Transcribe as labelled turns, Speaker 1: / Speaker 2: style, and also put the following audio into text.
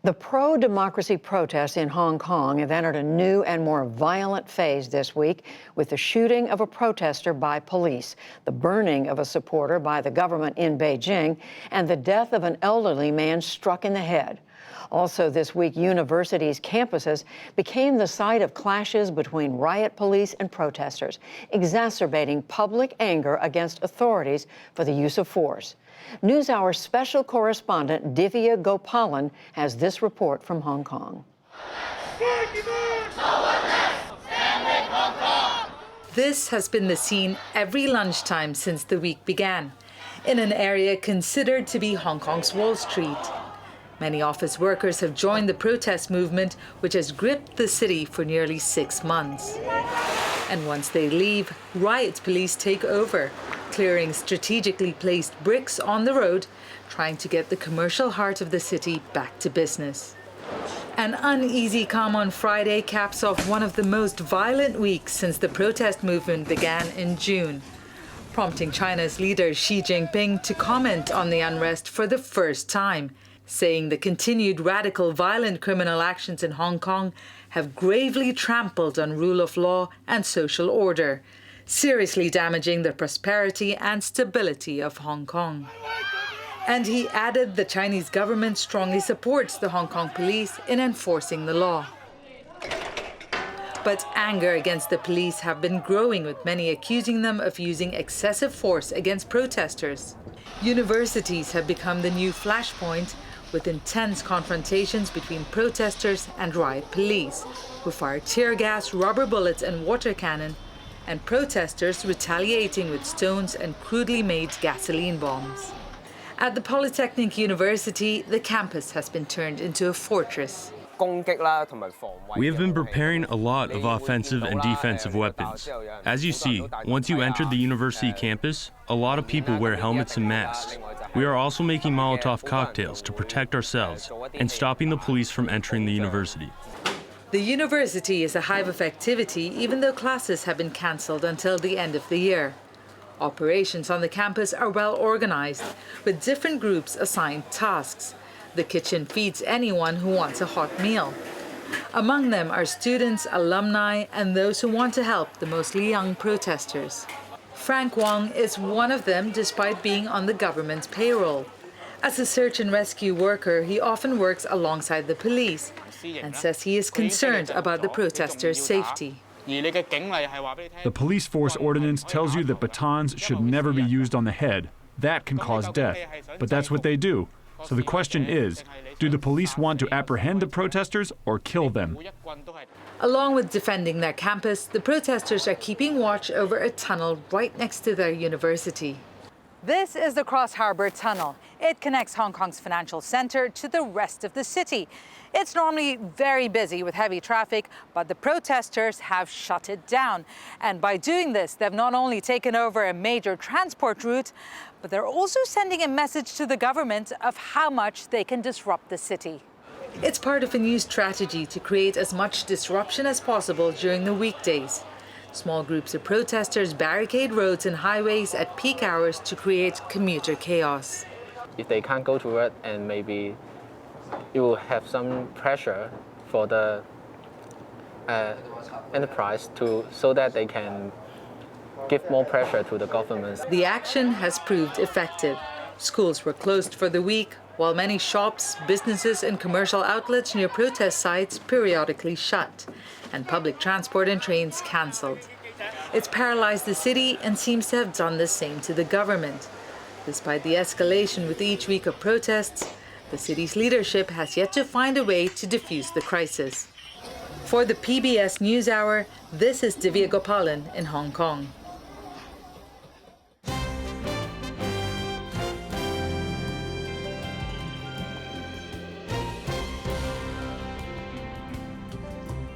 Speaker 1: The pro-democracy protests in Hong Kong have entered a new and more violent phase this week with the shooting of a protester by police, the burning of a supporter by the government in Beijing, and the death of an elderly man struck in the head. Also this week, universities' campuses became the site of clashes between riot police and protesters, exacerbating public anger against authorities for the use of force. NewsHour special correspondent Divya Gopalan has this report from Hong Kong.
Speaker 2: This has been the scene every lunchtime since the week began, in an area considered to be Hong Kong's Wall Street. Many office workers have joined the protest movement, which has gripped the city for nearly 6 months. And once they leave, riot police take over, clearing strategically placed bricks on the road, trying to get the commercial heart of the city back to business. An uneasy calm on Friday caps off one of the most violent weeks since the protest movement began in June, prompting China's leader Xi Jinping to comment on the unrest for the first time, saying the continued radical violent criminal actions in Hong Kong have gravely trampled on rule of law and social order, seriously damaging the prosperity and stability of Hong Kong. And he added the Chinese government strongly supports the Hong Kong police in enforcing the law. But anger against the police have been growing, with many accusing them of using excessive force against protesters. Universities have become the new flashpoint, with intense confrontations between protesters and riot police, who fired tear gas, rubber bullets and water cannon, and protesters retaliating with stones and crudely made gasoline bombs. At the Polytechnic University, the campus has been turned into a fortress.
Speaker 3: We have been preparing a lot of offensive and defensive weapons. As you see, once you enter the university campus, a lot of people wear helmets and masks. We are also making Molotov cocktails to protect ourselves and stopping the police from entering the university.
Speaker 2: The university is a hive of activity, even though classes have been cancelled until the end of the year. Operations on the campus are well organized, with different groups assigned tasks. The kitchen feeds anyone who wants a hot meal. Among them are students, alumni, and those who want to help the mostly young protesters. Frank Wong is one of them, despite being on the government's payroll. As a search and rescue worker, he often works alongside the police and says he is concerned about the protesters' safety.
Speaker 4: The police force ordinance tells you that batons should never be used on the head. That can cause death, but that's what they do. So the question is, do the police want to apprehend the protesters or kill them?
Speaker 2: Along with defending their campus, the protesters are keeping watch over a tunnel right next to their university. This is the Cross Harbour Tunnel. It connects Hong Kong's financial centre to the rest of the city. It's normally very busy with heavy traffic, but the protesters have shut it down. And by doing this, they've not only taken over a major transport route, but they're also sending a message to the government of how much they can disrupt the city. It's part of a new strategy to create as much disruption as possible during the weekdays. Small groups of protesters barricade roads and highways at peak hours to create commuter chaos.
Speaker 5: If they can't go to work, and maybe it will have some pressure for the enterprise so that they can give more pressure to the government.
Speaker 2: The action has proved effective. Schools were closed for the week, while many shops, businesses and commercial outlets near protest sites periodically shut, and public transport and trains cancelled. It's paralyzed the city and seems to have done the same to the government. Despite the escalation with each week of protests, the city's leadership has yet to find a way to defuse the crisis. For the PBS NewsHour, this is Divya Gopalan in Hong Kong.